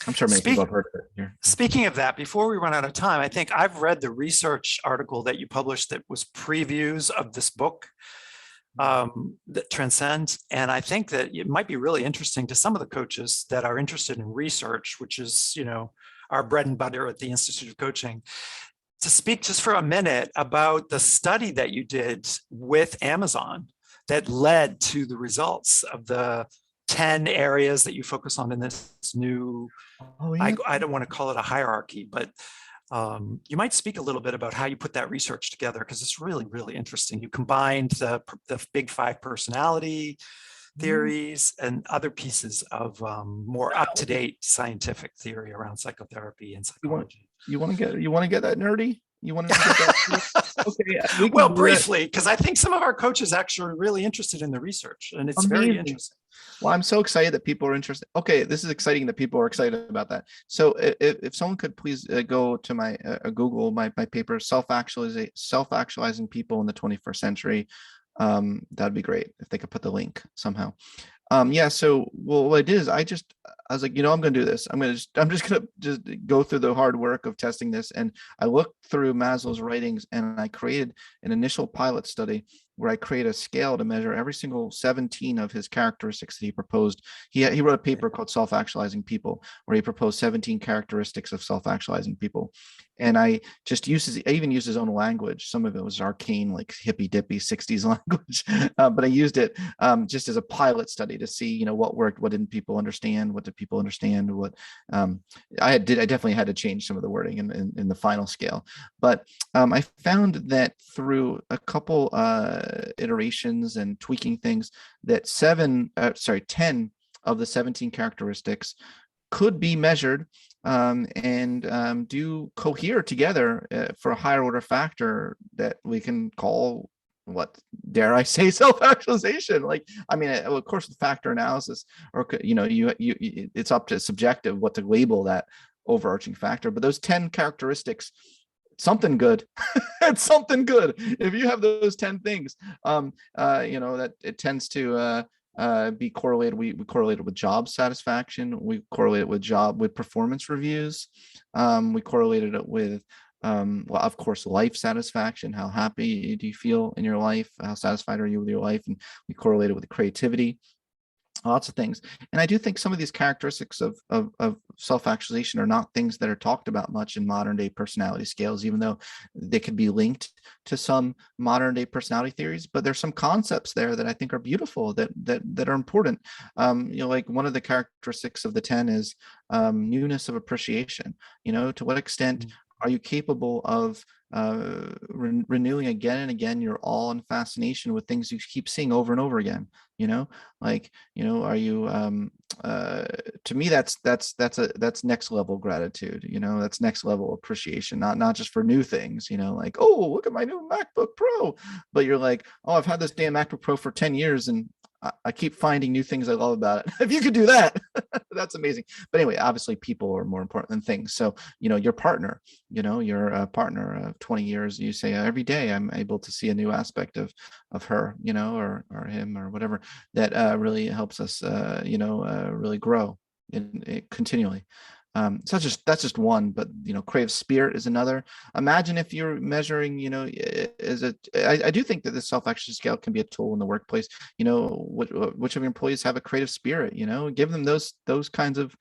I'm sure many people Speak, have heard of it here. Speaking of that, before we run out of time, I think I've read the research article that you published that was previews of this book, that transcends. And I think that it might be really interesting to some of the coaches that are interested in research, which is, our bread and butter at the Institute of Coaching, to speak just for a minute about the study that you did with Amazon that led to the results of the 10 areas that you focus on in this new, Oh yeah. I don't want to call it a hierarchy, but you might speak a little bit about how you put that research together, because it's really, really interesting. You combined the big five personality Yeah. theories and other pieces of more up-to-date scientific theory around psychotherapy and You want psychology. you want to get that nerdy? You want to get that? Okay, we can Well, do that. briefly, because I think some of our coaches actually are really interested in the research, and it's very Amazing. interesting. Well, I'm so excited that people are interested. Okay, this is exciting that people are excited about that. So if someone could please go to my Google my paper, self-actualizing people in the 21st century. That'd be great if they could put the link somehow. Yeah, so well, what I did is I was like, I'm gonna do this. I'm just gonna go through the hard work of testing this. And I looked through Maslow's writings and I created an initial pilot study where I create a scale to measure every single 17 of his characteristics that he proposed. He wrote a paper called Self-actualizing People, where he proposed 17 characteristics of self-actualizing people. And I even used his own language. Some of it was arcane, like hippy dippy 60s language, but I used it just as a pilot study to see, what worked, what didn't people understand, what did people understand, what I definitely had to change some of the wording in the final scale. But I found that through a couple iterations and tweaking things, that 10 of the 17 characteristics could be measured and do cohere together for a higher order factor that we can call, what dare I say, self-actualization. Like, I mean, of course, with factor analysis, or it's up to subjective what to label that overarching factor. But those 10 characteristics, something good. It's something good if you have those 10 things. That it tends to be correlated. We correlated with job satisfaction. We correlated with performance reviews. We correlated it with well, of course, life satisfaction. How happy do you feel in your life? How satisfied are you with your life? And we correlated with creativity, lots of things. And I do think some of these characteristics of self-actualization are not things that are talked about much in modern day personality scales, even though they could be linked to some modern day personality theories. But there's some concepts there that I think are beautiful, that are important. Like one of the characteristics of the 10 is newness of appreciation. To what extent are you capable of renewing again and again your awe and fascination with things you keep seeing over and over again? Are you to me, that's next level gratitude. That's next level appreciation, not just for new things, like, oh, look at my new MacBook Pro, but you're like, oh, I've had this damn MacBook Pro for 10 years and I keep finding new things I love about it. If you could do that, that's amazing. But anyway, obviously people are more important than things. So, your partner, your partner of 20 years, you say every day I'm able to see a new aspect of her, or him or whatever that really helps us, really grow continually. So that's just one, but creative spirit is another. Imagine if you're measuring, I do think that the self-actualization scale can be a tool in the workplace. Which of your employees have a creative spirit? Give them those kinds of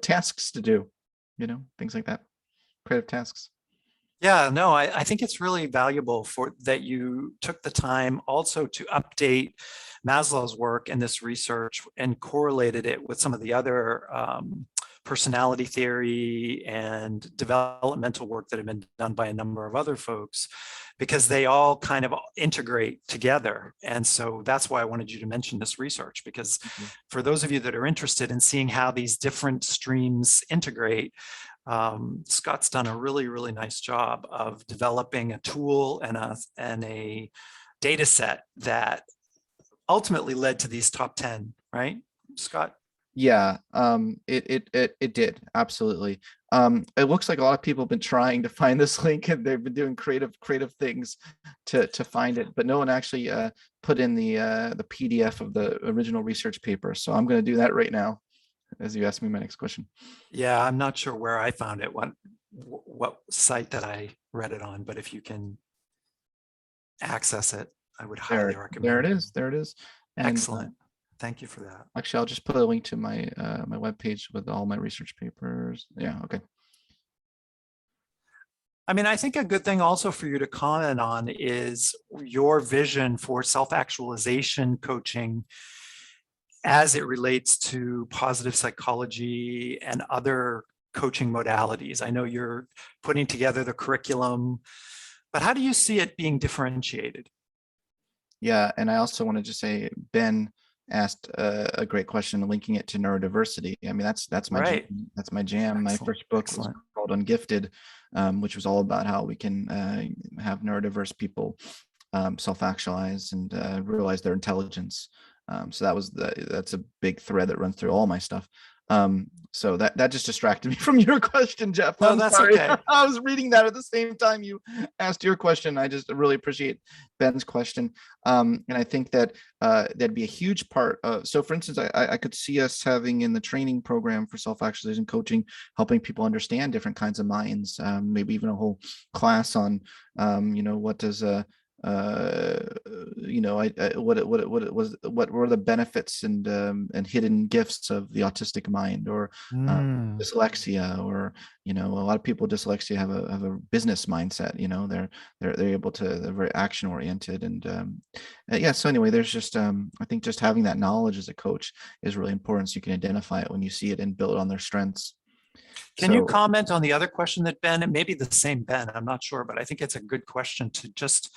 tasks to do, things like that, creative tasks. Yeah, no, I think it's really valuable for that you took the time also to update Maslow's work and this research and correlated it with some of the other personality theory and developmental work that have been done by a number of other folks, because they all kind of integrate together. And so that's why I wanted you to mention this research, because for those of you that are interested in seeing how these different streams integrate, Scott's done a really, really nice job of developing a tool and a data set that ultimately led to these top 10, right, Scott? Yeah, it did, absolutely. It looks like a lot of people have been trying to find this link, and they've been doing creative things to find it, but no one actually put in the PDF of the original research paper. So I'm going to do that right now, as you asked me my next question. Yeah, I'm not sure where I found it, what site that I read it on, but if you can access it, I would highly recommend. There it is. There it is. And, excellent. Thank you for that. Actually, I'll just put a link to my my webpage with all my research papers. Yeah. Okay. I mean, I think a good thing also for you to comment on is your vision for self-actualization coaching as it relates to positive psychology and other coaching modalities. I know you're putting together the curriculum, but how do you see it being differentiated? Yeah, and I also wanted to say Ben asked a great question, linking it to neurodiversity. I mean, that's my right. jam. That's my jam. Excellent. My first book Excellent. was called Ungifted, which was all about how we can have neurodiverse people self-actualize and realize their intelligence. So that's a big thread that runs through all my stuff. So that just distracted me from your question, Jeff. No, I'm that's sorry. okay. I was reading that at the same time you asked your question. I just really appreciate Ben's question. And I think that that'd be a huge part. So for instance, I could see us having in the training program for self-actualization coaching, helping people understand different kinds of minds, maybe even a whole class on, what does what were the benefits and hidden gifts of the autistic mind, or dyslexia, or a lot of people with dyslexia have a business mindset. They're able to, they're very action oriented, and yeah. So anyway, there's just I think just having that knowledge as a coach is really important, so you can identify it when you see it and build on their strengths. Can you comment on the other question that Ben, it may be the same Ben, I'm not sure, but I think it's a good question to just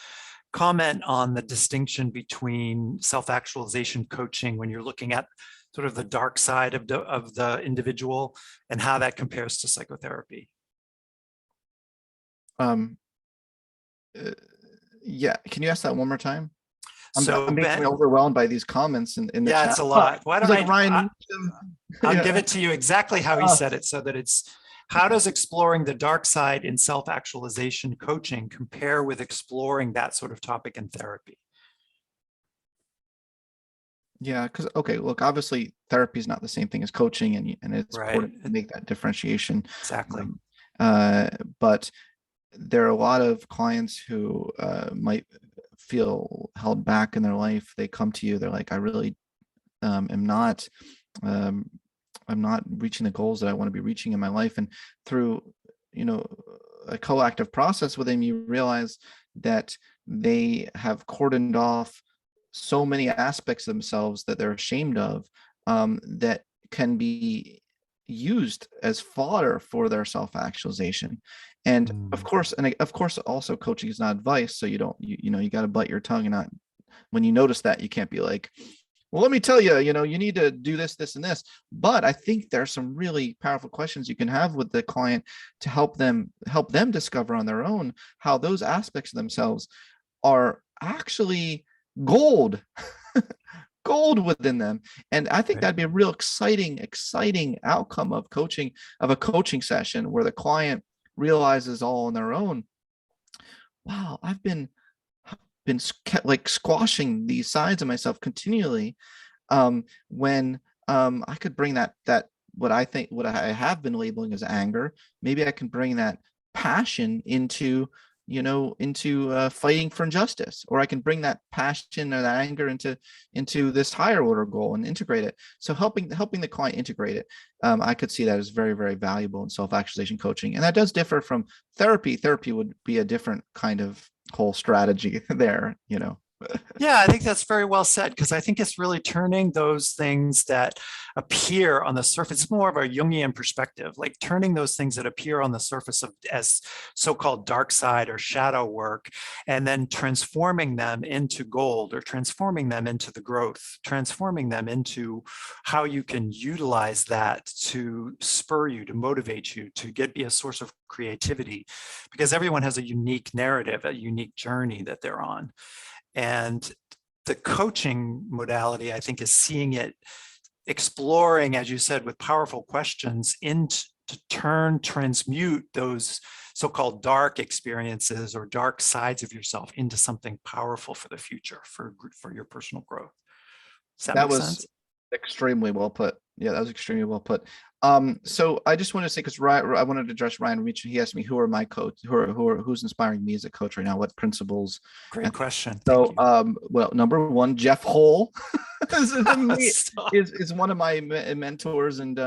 comment on the distinction between self-actualization coaching when you're looking at sort of the dark side of the individual and how that compares to psychotherapy. Yeah, can you ask that one more time? I'm being overwhelmed by these comments in the chat. It's a lot. Why don't I'll give it to you exactly how he said it, so that it's, how does exploring the dark side in self-actualization coaching compare with exploring that sort of topic in therapy? Yeah, because okay, look, obviously therapy is not the same thing as coaching, and it's right. important to make that differentiation. Exactly. But there are a lot of clients who might feel held back in their life. They come to you, they're like, I really am not I'm not reaching the goals that I want to be reaching in my life. And through, a co-active process with them, you realize that they have cordoned off so many aspects of themselves that they're ashamed of, that can be used as fodder for their self-actualization. And of course, also coaching is not advice. So you don't, you got to bite your tongue, and not, when you notice that, you can't be like, well, let me tell you, you need to do this, this, and this. But I think there's some really powerful questions you can have with the client to help them discover on their own how those aspects of themselves are actually gold. gold within them. And I think Right. that'd be a real exciting outcome of coaching, of a coaching session where the client realizes all on their own, wow, I've been like squashing these sides of myself continually, when I could bring that what I have been labeling as anger, maybe I can bring that passion into, fighting for injustice, or I can bring that passion or that anger into this higher order goal and integrate it. So helping the client integrate it, I could see that as very, very valuable in self-actualization coaching. And that does differ from therapy. Therapy would be a different kind of whole strategy there. Yeah, I think that's very well said, because I think it's really turning those things that appear on the surface, it's more of a Jungian perspective, like turning those things that appear on the surface of as so-called dark side or shadow work, and then transforming them into gold, or transforming them into the growth, transforming them into how you can utilize that to spur you, to motivate you, to be a source of creativity, because everyone has a unique narrative, a unique journey that they're on. And the coaching modality, I think, is seeing it, exploring, as you said, with powerful questions, into to transmute those so-called dark experiences or dark sides of yourself into something powerful for the future, for your personal growth. Does that That make was sense? extremely well put. Yeah, that was extremely well put. So I just want to say, because I wanted to address Ryan Reach. He asked me who are my coach, who's inspiring me as a coach right now, what principles. Great And question. Thank so, you. well, number one, Jeff Hull Stop. is one of my mentors, and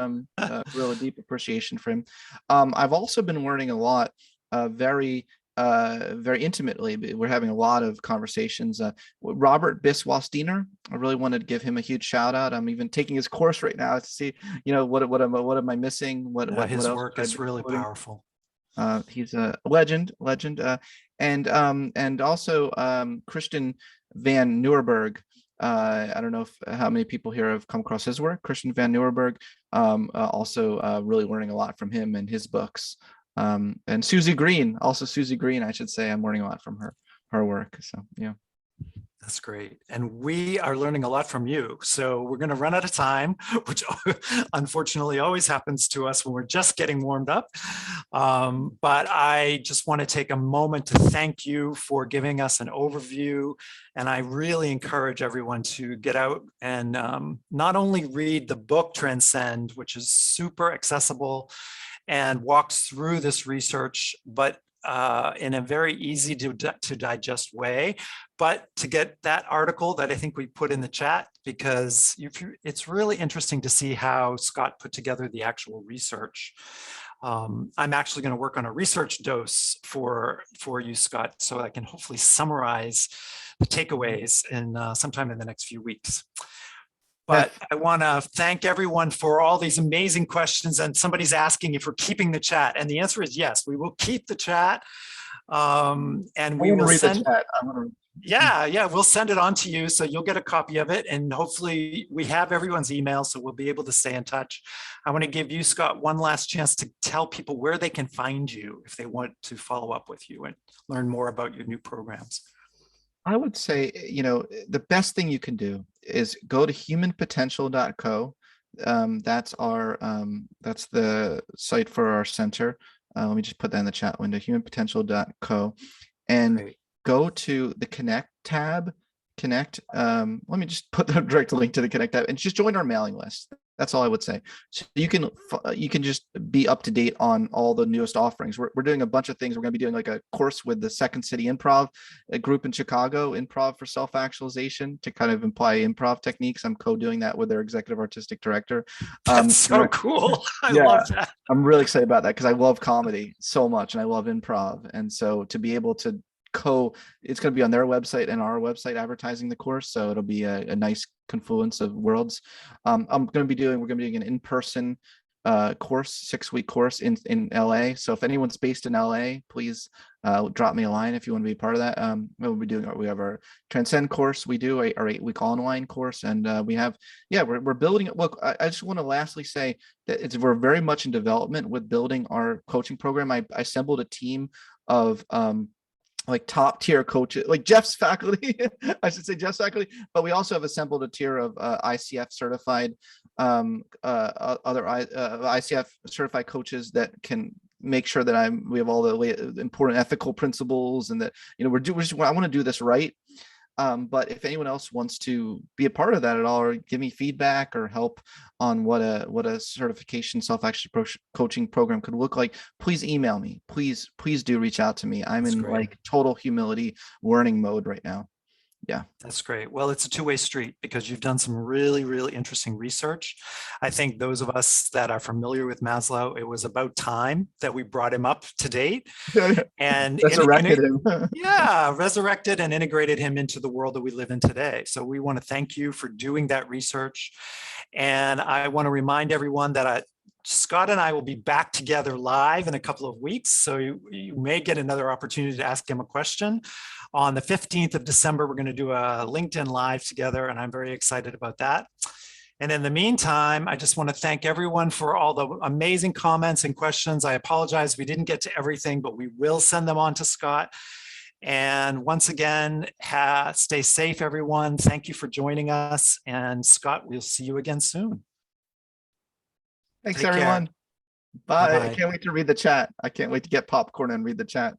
really deep appreciation for him. I've also been learning a lot, very intimately. We're having a lot of conversations. Robert Biswas-Diener, I really wanted to give him a huge shout out. I'm even taking his course right now to see, what am I missing? What His else work should I is be really including? powerful. He's a legend. And also Christian van Nieuwerburg. I don't know how many people here have come across his work. Christian van Nieuwerburg, also really learning a lot from him and his books. And Susie Green, I should say, I'm learning a lot from her work. So yeah. That's great. And we are learning a lot from you. So we're going to run out of time, which unfortunately always happens to us when we're just getting warmed up. But I just want to take a moment to thank you for giving us an overview. And I really encourage everyone to get out and not only read the book Transcend, which is super accessible and walks through this research, but in a very easy to digest way, but to get that article that I think we put in the chat, because it's really interesting to see how Scott put together the actual research. I'm actually going to work on a research dose for you, Scott, so I can hopefully summarize the takeaways in sometime in the next few weeks. But I want to thank everyone for all these amazing questions. And somebody's asking if we're keeping the chat. And the answer is yes, we will keep the chat. And we will send. Yeah, we'll send it on to you. So you'll get a copy of it. And hopefully we have everyone's email, so we'll be able to stay in touch. I want to give you, Scott, one last chance to tell people where they can find you if they want to follow up with you and learn more about your new programs. I would say, the best thing you can do is go to humanpotential.co. That's the site for our center. Let me just put that in the chat window, humanpotential.co, and Great. go to the Connect tab. Connect. Let me just put the direct link to the Connect tab and just join our mailing list. That's all I would say. So you can just be up to date on all the newest offerings. We're doing a bunch of things. We're going to be doing like a course with the Second City Improv, a group in Chicago, Improv for Self-actualization, to kind of imply improv techniques. I'm co-doing that with their executive artistic director. That's so cool. I Yeah, love that. I'm really excited about that because I love comedy so much and I love improv. And so to be able to it's going to be on their website and our website advertising the course, so it'll be a nice confluence of worlds. We're going to be doing an in-person course, 6-week course in LA. So if anyone's based in LA, please drop me a line if you want to be part of that. We have our Transcend course, we do our 8-week online course, and we're building it. Look, I just want to lastly say that we're very much in development with building our coaching program. I assembled a team of like top tier coaches, like Jeff's faculty, I should say Jeff's faculty, but we also have assembled a tier of ICF certified, other ICF certified coaches that can make sure that we have all the important ethical principles, and that, you know, I want to do this right. But if anyone else wants to be a part of that at all, or give me feedback or help on what a certification self-actualization coaching program could look like, please email me. Please do reach out to me. I'm That's in great. like total humility learning mode right now. Yeah. That's great. Well, it's a two-way street because you've done some really, really interesting research. I think those of us that are familiar with Maslow, it was about time that we brought him up to date and Resurrected him. yeah, resurrected and integrated him into the world that we live in today. So we want to thank you for doing that research. And I want to remind everyone that Scott and I will be back together live in a couple of weeks. So you may get another opportunity to ask him a question. On the 15th of December, we're going to do a LinkedIn Live together, and I'm very excited about that. And in the meantime, I just want to thank everyone for all the amazing comments and questions. I apologize we didn't get to everything, but we will send them on to Scott. And once again, stay safe, everyone. Thank you for joining us. And Scott, we'll see you again soon. Thanks, Take everyone. care. Bye. Bye-bye. I can't wait to read the chat. I can't wait to get popcorn and read the chat.